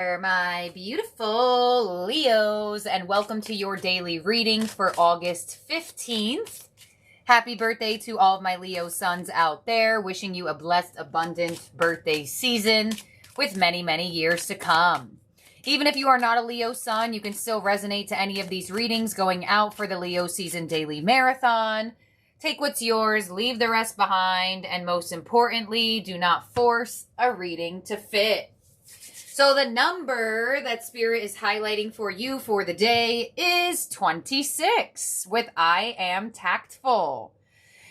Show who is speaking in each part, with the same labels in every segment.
Speaker 1: My beautiful Leos, and welcome to your daily reading for August 15th. Happy birthday to all of my Leo sons out there. Wishing you a blessed, abundant birthday season with many, many years to come. Even if you are not a Leo sun, you can still resonate to any of these readings going out for the Leo season daily marathon. Take what's yours, leave the rest behind, and most importantly, do not force a reading to fit. So the number that Spirit is highlighting for you for the day is 26 with I am tactful.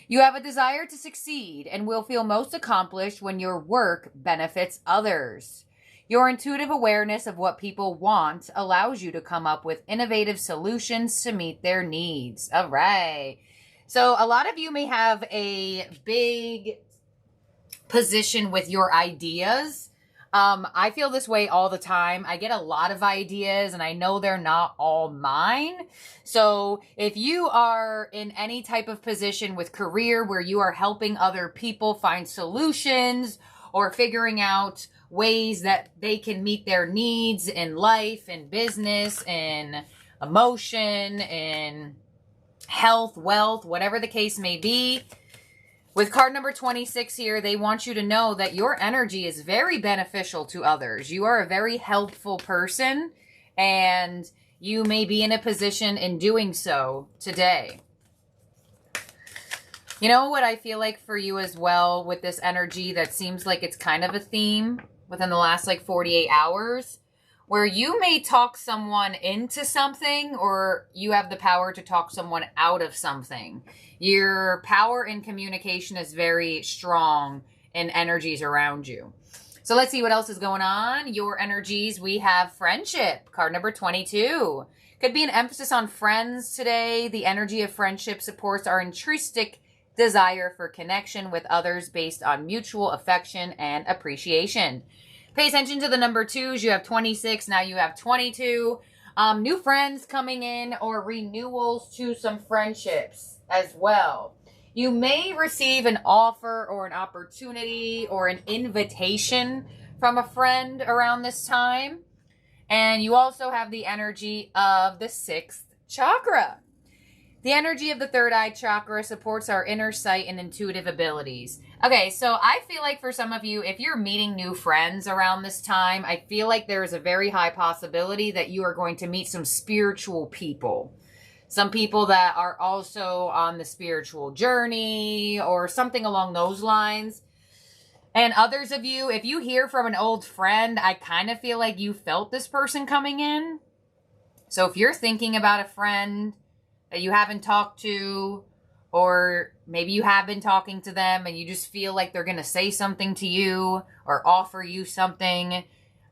Speaker 1: You have a desire to succeed and will feel most accomplished when your work benefits others. Your intuitive awareness of what people want allows you to come up with innovative solutions to meet their needs. All right. So a lot of you may have a big position with your ideas. I feel this way all the time. I get a lot of ideas and I know they're not all mine. So if you are in any type of position with career where you are helping other people find solutions or figuring out ways that they can meet their needs in life, in business, in emotion, in health, wealth, whatever the case may be, with card number 26 here, they want you to know that your energy is very beneficial to others. You are a very helpful person, and you may be in a position in doing so today. You know what I feel like for you as well with this energy that seems like it's kind of a theme within the last 48 hours, where you may talk someone into something or you have the power to talk someone out of something. Your power in communication is very strong in energies around you. So let's see what else is going on. Your energies, we have friendship, card number 22. Could be an emphasis on friends today. The energy of friendship supports our intrinsic desire for connection with others based on mutual affection and appreciation. Pay attention to the number 2s. You have 26. Now you have 22. New friends coming in or renewals to some friendships as well. You may receive an offer or an opportunity or an invitation from a friend around this time. And you also have the energy of the 6th chakra. The energy of the third eye chakra supports our inner sight and intuitive abilities. Okay, so I feel like for some of you, if you're meeting new friends around this time, I feel like there is a very high possibility that you are going to meet some spiritual people. Some people that are also on the spiritual journey or something along those lines. And others of you, if you hear from an old friend, I kind of feel like you felt this person coming in. So if you're thinking about a friend that you haven't talked to, or maybe you have been talking to them and you just feel like they're going to say something to you or offer you something, you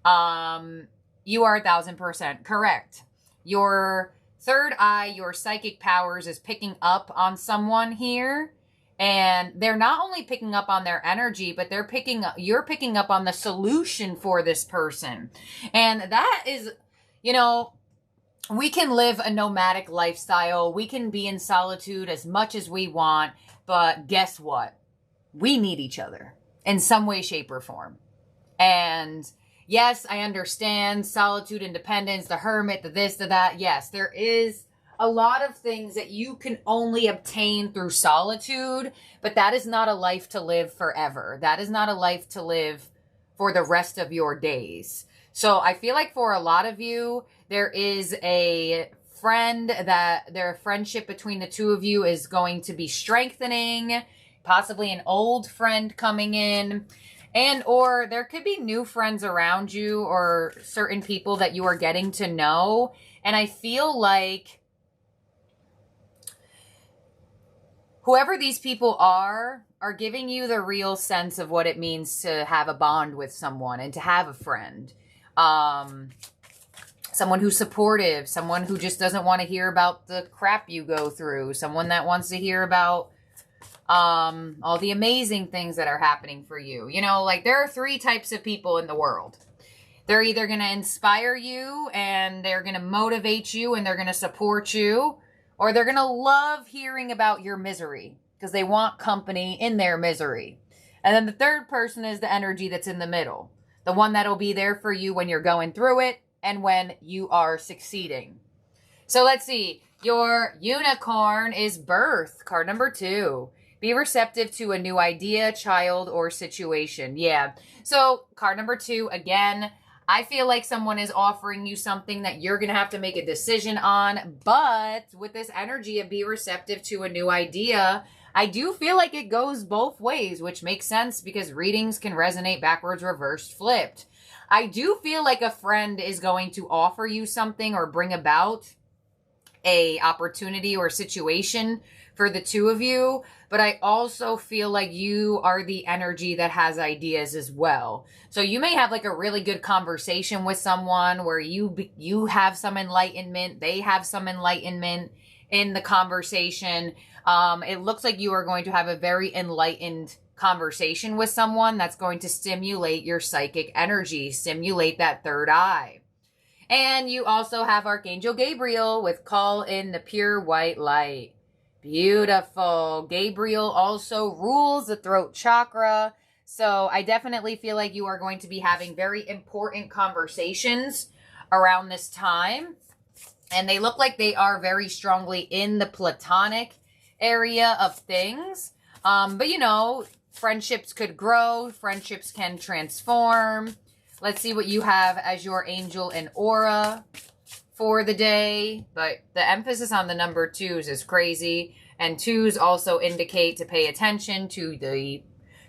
Speaker 1: are 1,000% correct. Your third eye, your psychic powers is picking up on someone here. And they're not only picking up on their energy, but you're picking up on the solution for this person. And that is, we can live a nomadic lifestyle. We can be in solitude as much as we want. But guess what? We need each other in some way, shape, or form. And yes, I understand solitude, independence, the hermit, the this, the that. Yes, there is a lot of things that you can only obtain through solitude. But that is not a life to live forever. That is not a life to live for the rest of your days. So I feel like for a lot of you, there is a friend that their friendship between the two of you is going to be strengthening, possibly an old friend coming in, and or there could be new friends around you or certain people that you are getting to know. And I feel like whoever these people are giving you the real sense of what it means to have a bond with someone and to have a friend. Someone who's supportive, someone who just doesn't want to hear about the crap you go through, someone that wants to hear about all the amazing things that are happening for you. There are 3 types of people in the world. They're either going to inspire you and they're going to motivate you and they're going to support you, or they're going to love hearing about your misery because they want company in their misery. And then the third person is the energy that's in the middle. the one that'll be there for you when you're going through it and when you are succeeding. So let's see. Your unicorn is birth, card number 2. Be receptive to a new idea, child, or situation. Yeah. So card number 2, again, I feel like someone is offering you something that you're going to have to make a decision on. But with this energy of be receptive to a new idea, I do feel like it goes both ways, which makes sense because readings can resonate backwards, reversed, flipped. I do feel like a friend is going to offer you something or bring about a opportunity or situation for the two of you, but I also feel like you are the energy that has ideas as well. So you may have like a really good conversation with someone where you have some enlightenment, they have some enlightenment in the conversation. It looks like you are going to have a very enlightened conversation with someone that's going to stimulate your psychic energy, stimulate that third eye. And you also have Archangel Gabriel with call in the pure white light. Beautiful. Gabriel also rules the throat chakra. So I definitely feel like you are going to be having very important conversations around this time. And they look like they are very strongly in the platonic area of things. But you know, friendships could grow. Friendships can transform. Let's see what you have as your angel and aura for the day. But the emphasis on the number 2s is crazy. And 2s also indicate to pay attention to the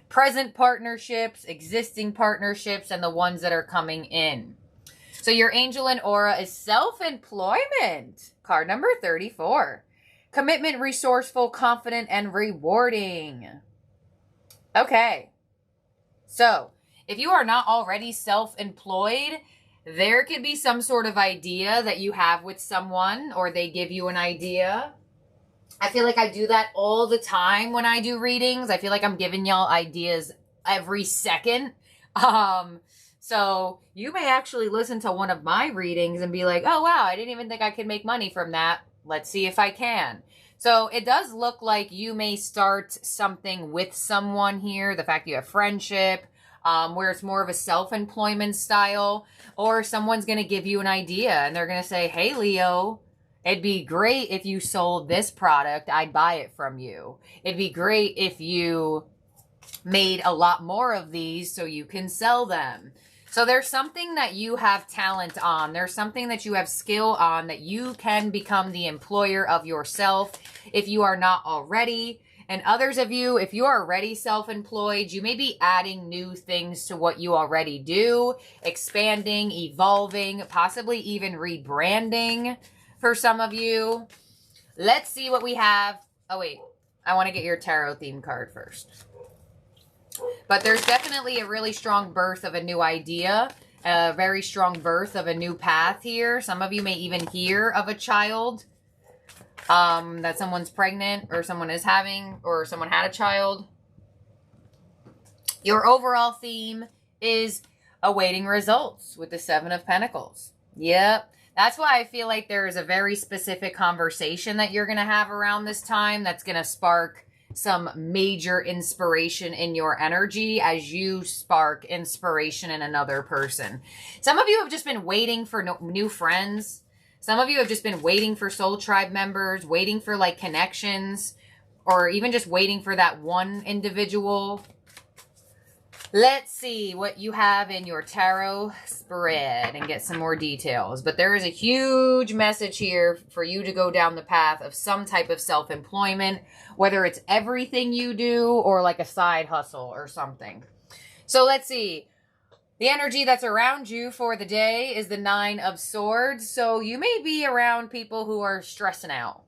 Speaker 1: present partnerships, existing partnerships, and the ones that are coming in. So your angel and aura is self-employment. Card number 34. Commitment, resourceful, confident, and rewarding. Okay. So if you are not already self-employed, there could be some sort of idea that you have with someone or they give you an idea. I feel like I do that all the time when I do readings. I feel like I'm giving y'all ideas every second. So you may actually listen to one of my readings and be like, oh, wow, I didn't even think I could make money from that. Let's see if I can. So it does look like you may start something with someone here. The fact you have friendship, where it's more of a self-employment style, or someone's going to give you an idea and they're going to say, hey, Leo, it'd be great if you sold this product. I'd buy it from you. It'd be great if you made a lot more of these so you can sell them. So there's something that you have talent on. There's something that you have skill on that you can become the employer of yourself if you are not already. And others of you, if you are already self-employed, you may be adding new things to what you already do, expanding, evolving, possibly even rebranding for some of you. Let's see what we have. Oh, wait. I want to get your tarot theme card first. But there's definitely a really strong birth of a new idea, a very strong birth of a new path here. Some of you may even hear of a child that someone's pregnant or someone is having or someone had a child. Your overall theme is awaiting results with the 7 of Pentacles. Yep. That's why I feel like there is a very specific conversation that you're going to have around this time that's going to spark some major inspiration in your energy as you spark inspiration in another person. Some of you have just been waiting for new friends. Some of you have just been waiting for soul tribe members, waiting for like connections, or even just waiting for that one individual. Let's see what you have in your tarot spread and get some more details. But there is a huge message here for you to go down the path of some type of self-employment, whether it's everything you do or like a side hustle or something. So let's see. The energy that's around you for the day is the 9 of Swords. So you may be around people who are stressing out.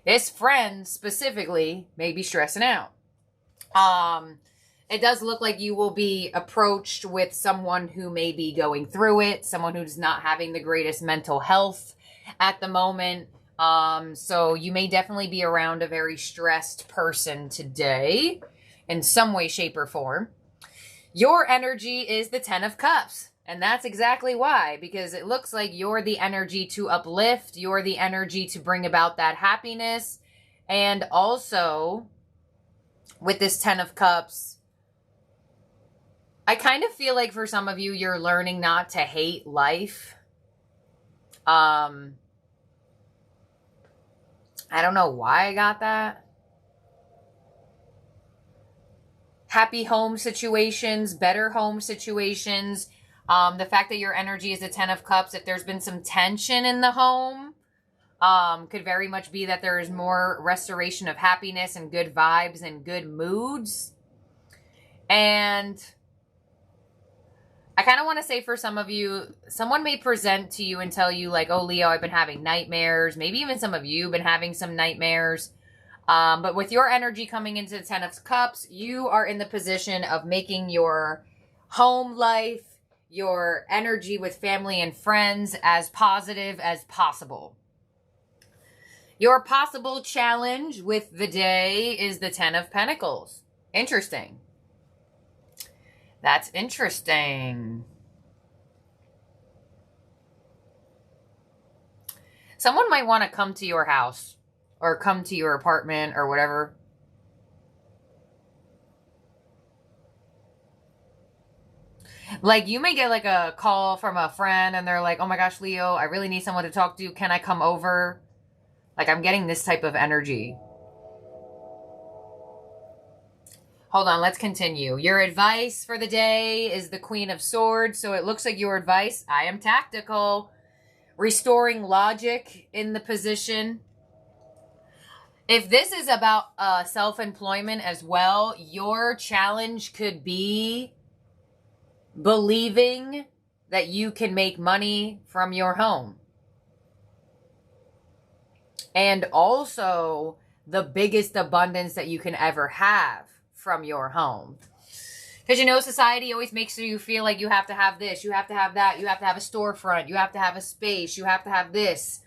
Speaker 1: This friend specifically may be stressing out. It does look like you will be approached with someone who may be going through it, someone who's not having the greatest mental health at the moment. So you may definitely be around a very stressed person today in some way, shape, or form. Your energy is the 10 of Cups. And that's exactly why, because it looks like you're the energy to uplift. You're the energy to bring about that happiness. And also, with this 10 of Cups, I kind of feel like for some of you, you're learning not to hate life. I don't know why I got that. Happy home situations, better home situations. The fact that your energy is a 10 of Cups, if there's been some tension in the home, could very much be that there is more restoration of happiness and good vibes and good moods. And I kind of want to say for some of you, someone may present to you and tell you like, oh, Leo, I've been having nightmares. Maybe even some of you have been having some nightmares. But with your energy coming into the 10 of Cups, you are in the position of making your home life, your energy with family and friends as positive as possible. Your possible challenge with the day is the 10 of Pentacles. Interesting. That's interesting. Someone might want to come to your house or come to your apartment or whatever. Like you may get like a call from a friend and they're like, oh my gosh, Leo, I really need someone to talk to. Can I come over? Like I'm getting this type of energy. Hold on, let's continue. Your advice for the day is the Queen of Swords. So it looks like your advice, I am tactical. Restoring logic in the position. If this is about self-employment as well, your challenge could be believing that you can make money from your home. And also the biggest abundance that you can ever have from your home. Because, you know, society always makes you feel like you have to have this, you have to have that, you have to have a storefront, you have to have a space, you have to have this,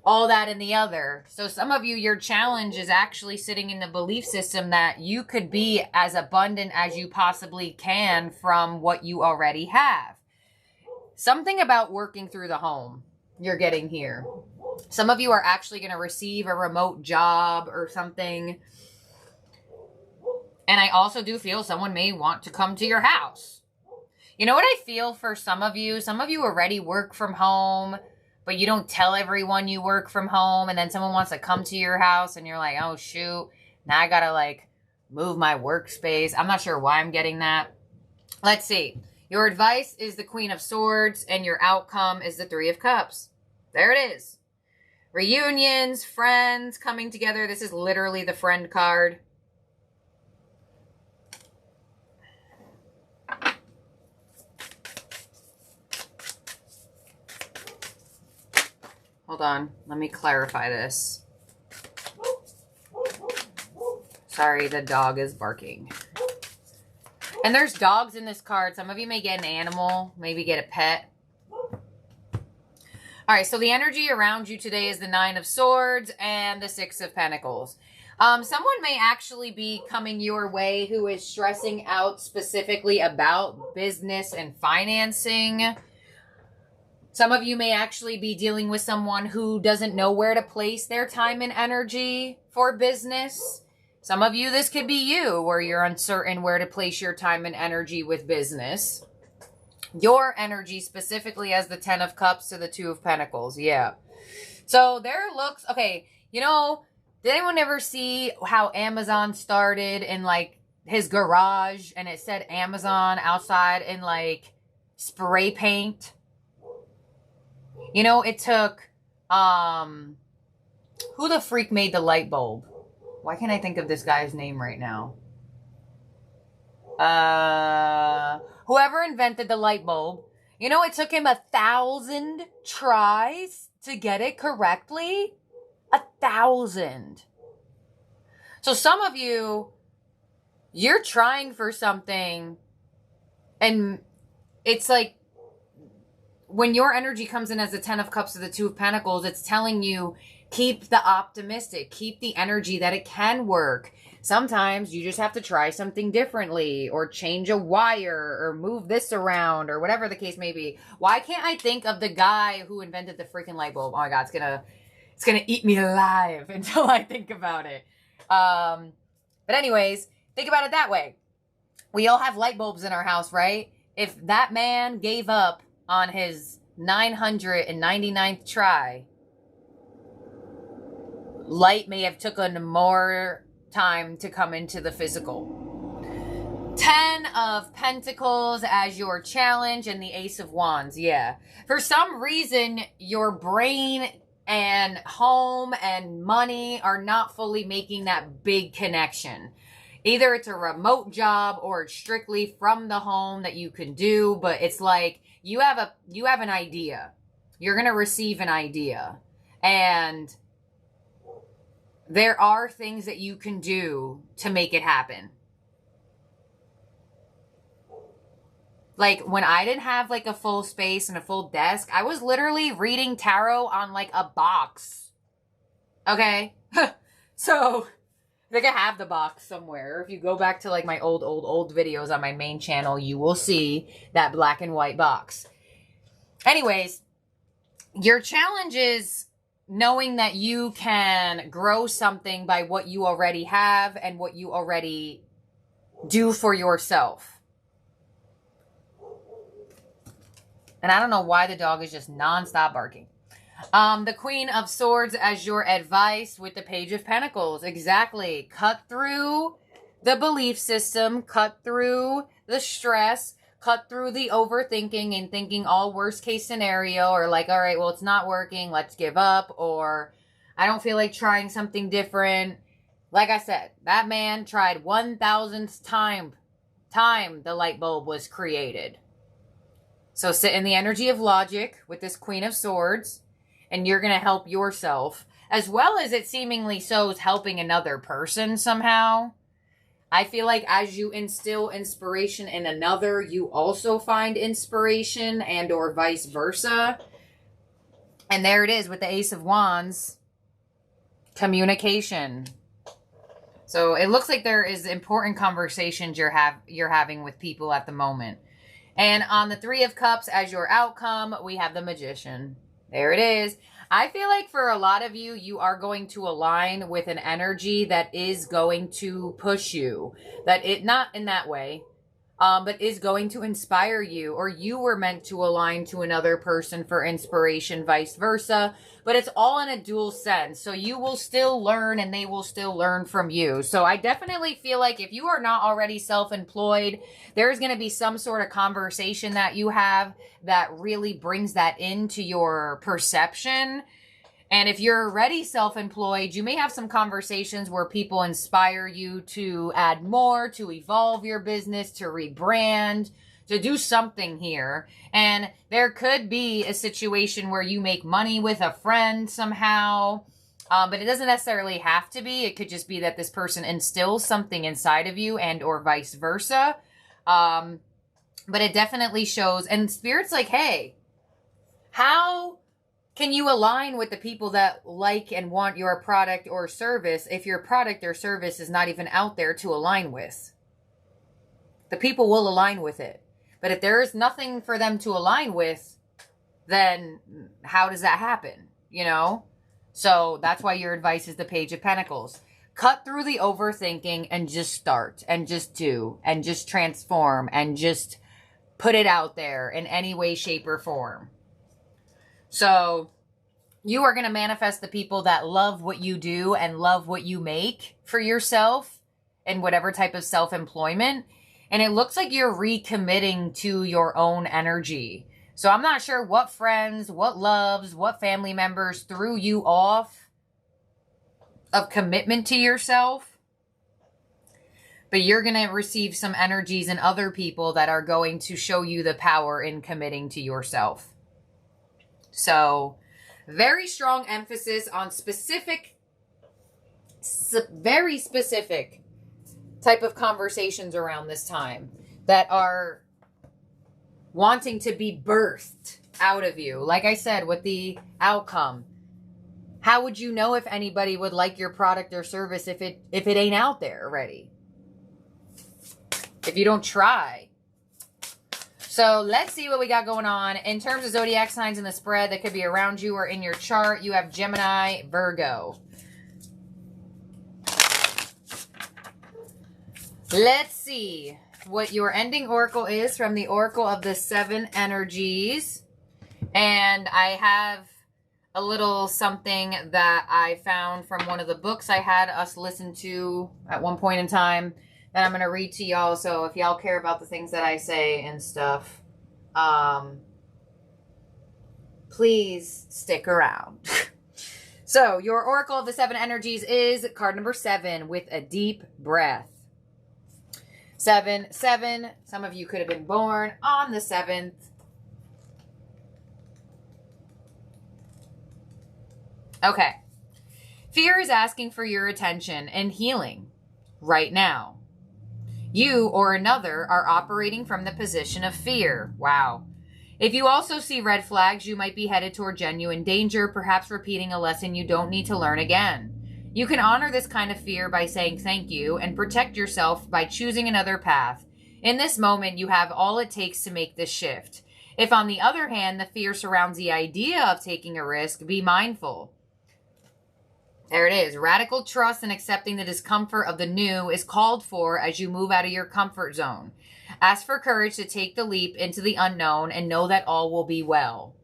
Speaker 1: all that and the other. So some of you, your challenge is actually sitting in the belief system that you could be as abundant as you possibly can from what you already have. Something about working through the home you're getting here. Some of you are actually going to receive a remote job or something. And I also do feel someone may want to come to your house. You know what I feel for some of you? Some of you already work from home, but you don't tell everyone you work from home. And then someone wants to come to your house and you're like, oh, shoot. Now I got to like move my workspace. I'm not sure why I'm getting that. Let's see. Your advice is the Queen of Swords and your outcome is the Three of Cups. There it is. Reunions, friends coming together. This is literally the friend card. Hold on. Let me clarify this. Sorry, the dog is barking. And there's dogs in this card. Some of you may get an animal, maybe get a pet. All right, so the energy around you today is the Nine of Swords and the Six of Pentacles. Someone may actually be coming your way who is stressing out specifically about business and financing. Some of you may actually be dealing with someone who doesn't know where to place their time and energy for business. Some of you, this could be you, where you're uncertain where to place your time and energy with business. Your energy specifically as the 10 of Cups to the 2 of Pentacles. Yeah. So there looks, okay, you know, did anyone ever see how Amazon started in like his garage and it said Amazon outside in like spray paint? You know, it took, who the freak made the light bulb? Why can't I think of this guy's name right now? Whoever invented the light bulb, you know, it took him 1,000 tries to get it correctly. 1,000. So some of you, you're trying for something and it's like, when your energy comes in as the 10 of Cups to the 2 of Pentacles, it's telling you, keep the optimistic, keep the energy that it can work. Sometimes you just have to try something differently or change a wire or move this around or whatever the case may be. Why can't I think of the guy who invented the freaking light bulb? Oh my God, it's gonna eat me alive until I think about it. But anyways, think about it that way. we all have light bulbs in our house, right? If that man gave up on his 999th try, light may have taken more time to come into the physical. 10 of Pentacles as your challenge and the Ace of Wands. Yeah. For some reason, your brain and home and money are not fully making that big connection. Either it's a remote job or it's strictly from the home that you can do, but it's like you have an idea. You're going to receive an idea. And there are things that you can do to make it happen. Like, when I didn't have, like, a full space and a full desk, I was literally reading tarot on, like, a box. Okay? So, I think I have the box somewhere. If you go back to, like, my old videos on my main channel, you will see that black and white box. Anyways, your challenge is knowing that you can grow something by what you already have and what you already do for yourself. And I don't know why the dog is just nonstop barking. The Queen of Swords as your advice with the Page of Pentacles. Exactly. Cut through the belief system. Cut through the stress. Cut through the overthinking and thinking all worst case scenario. Or like, all right, well, it's not working. Let's give up. Or I don't feel like trying something different. Like I said, that man tried 1,000th time the light bulb was created. So sit in the energy of logic with this Queen of Swords, and you're going to help yourself, as well as it seemingly shows helping another person somehow. I feel like as you instill inspiration in another, you also find inspiration, and or vice versa. And there it is with the Ace of Wands. Communication. So it looks like there is important conversations you're having with people at the moment. And on the Three of Cups as your outcome, we have the Magician. There it is. I feel like for a lot of you, you are going to align with an energy that is going to push you. Not in that way, but is going to inspire you. Or you were meant to align to another person for inspiration, vice versa. But it's all in a dual sense. So you will still learn and they will still learn from you. So I definitely feel like if you are not already self-employed, there's going to be some sort of conversation that you have that really brings that into your perception. And if you're already self-employed, you may have some conversations where people inspire you to add more, to evolve your business, to rebrand, to do something here. And there could be a situation where you make money with a friend somehow, but it doesn't necessarily have to be. It could just be that this person instills something inside of you and or vice versa. But it definitely shows. And Spirit's like, hey, how can you align with the people that like and want your product or service if your product or service is not even out there to align with? The people will align with it. But if there is nothing for them to align with, then how does that happen? You know? So that's why your advice is the Page of Pentacles. Cut through the overthinking and just start and just do and just transform and just put it out there in any way, shape, or form. So you are going to manifest the people that love what you do and love what you make for yourself in whatever type of self-employment. And it looks like you're recommitting to your own energy. So I'm not sure what friends, what loves, what family members threw you off of commitment to yourself. But you're going to receive some energies in other people that are going to show you the power in committing to yourself. So very strong emphasis on very specific type of conversations around this time that are wanting to be birthed out of you. Like I said, with the outcome, how would you know if anybody would like your product or service if it ain't out there already? If you don't try. So let's see what we got going on. In terms of zodiac signs in the spread that could be around you or in your chart, you have Gemini, Virgo. Let's see. what your ending oracle is from the Oracle of the Seven Energies. And I have a little something that I found from one of the books I had us listen to at one point in time that I'm going to read to y'all. So if y'all care about the things that I say and stuff, please stick around. So your Oracle of the Seven Energies is card number 7, with a deep breath. 7, 7. Some of you could have been born on the 7th. Okay. Fear is asking for your attention and healing right now. You or another are operating from the position of fear. Wow. If you also see red flags, you might be headed toward genuine danger, perhaps repeating a lesson you don't need to learn again. You can honor this kind of fear by saying thank you and protect yourself by choosing another path. In this moment, you have all it takes to make this shift. If, on the other hand, the fear surrounds the idea of taking a risk, be mindful. There it is. Radical trust and accepting the discomfort of the new is called for as you move out of your comfort zone. Ask for courage to take the leap into the unknown and know that all will be well.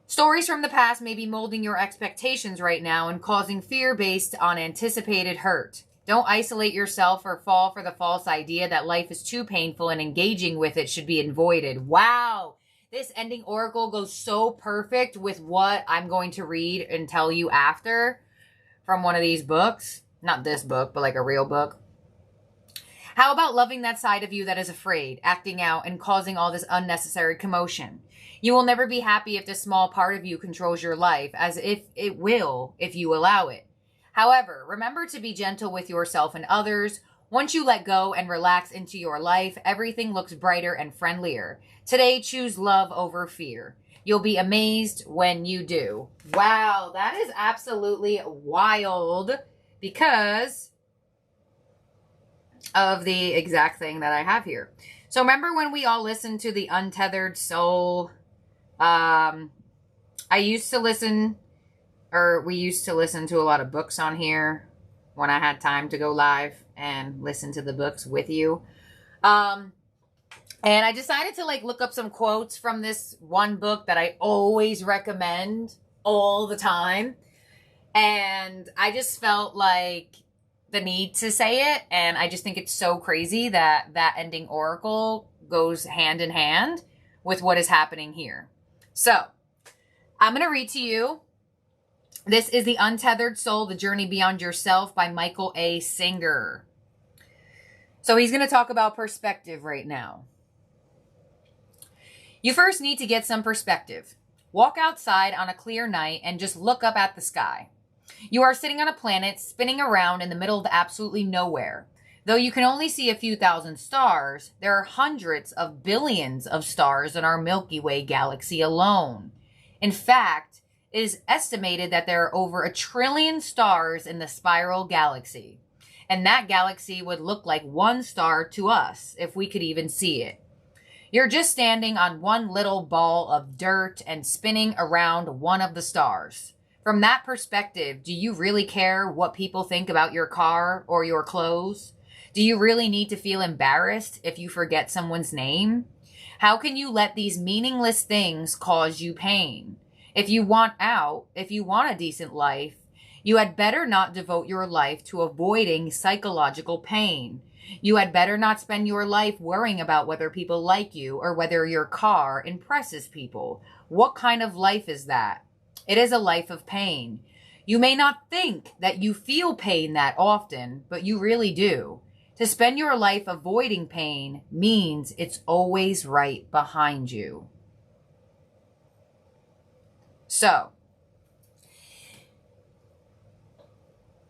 Speaker 1: Stories from the past may be molding your expectations right now and causing fear based on anticipated hurt. Don't isolate yourself or fall for the false idea that life is too painful and engaging with it should be avoided. Wow! This ending oracle goes so perfect with what I'm going to read and tell you after from one of these books. Not this book, but like a real book. How about loving that side of you that is afraid, acting out, and causing all this unnecessary commotion? You will never be happy if this small part of you controls your life, as if it will if you allow it. However, remember to be gentle with yourself and others. Once you let go and relax into your life, everything looks brighter and friendlier. Today, choose love over fear. You'll be amazed when you do. Wow, that is absolutely wild because of the exact thing that I have here. So remember when we all listened to the Untethered Soul? I used to listen, or we used to listen to a lot of books on here when I had time to go live and listen to the books with you. And I decided to look up some quotes from this one book that I always recommend all the time. And I just felt like the need to say it. And I just think it's so crazy that that ending oracle goes hand in hand with what is happening here. So I'm going to read to you. This is The Untethered Soul, The Journey Beyond Yourself by Michael A. Singer. So he's going to talk about perspective right now. You first need to get some perspective. Walk outside on a clear night and just look up at the sky. You are sitting on a planet spinning around in the middle of absolutely nowhere. Though you can only see a few thousand stars, there are hundreds of billions of stars in our Milky Way galaxy alone. In fact, it is estimated that there are over 1 trillion stars in the spiral galaxy. And that galaxy would look like one star to us if we could even see it. You're just standing on one little ball of dirt and spinning around one of the stars. From that perspective, do you really care what people think about your car or your clothes? Do you really need to feel embarrassed if you forget someone's name? How can you let these meaningless things cause you pain? If you want out, if you want a decent life, you had better not devote your life to avoiding psychological pain. You had better not spend your life worrying about whether people like you or whether your car impresses people. What kind of life is that? It is a life of pain. You may not think that you feel pain that often, but you really do. To spend your life avoiding pain means it's always right behind you. So,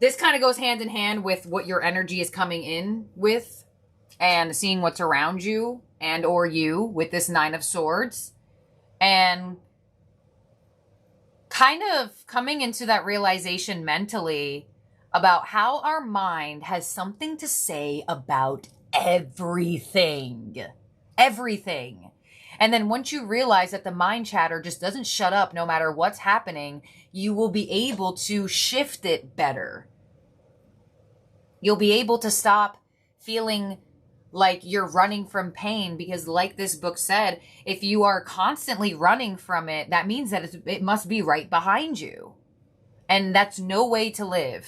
Speaker 1: this kind of goes hand in hand with what your energy is coming in with and seeing what's around you and or you with this 9 of Swords. And kind of coming into that realization mentally about how our mind has something to say about everything. Everything. And then once you realize that the mind chatter just doesn't shut up no matter what's happening, you will be able to shift it better. You'll be able to stop feeling like you're running from pain, because like this book said, if you are constantly running from it, that means that it must be right behind you. And that's no way to live.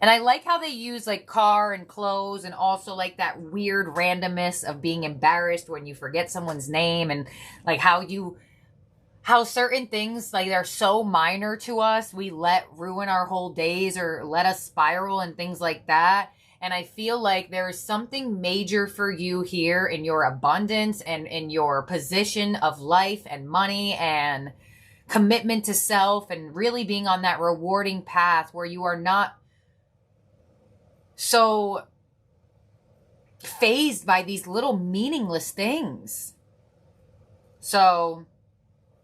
Speaker 1: And I like how they use like car and clothes, and also like that weird randomness of being embarrassed when you forget someone's name, and like how certain things, like they're so minor to us, we let ruin our whole days or let us spiral and things like that. And I feel like there is something major for you here in your abundance and in your position of life and money and commitment to self, and really being on that rewarding path where you are not so fazed by these little meaningless things. So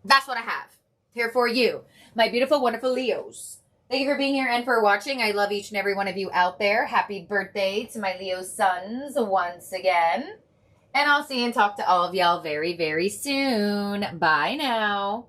Speaker 1: that's what I have here for you, my beautiful, wonderful Leos. Thank you for being here and for watching. I love each and every one of you out there. Happy birthday to my Leo sons once again. And I'll see and talk to all of y'all very, very soon. Bye now.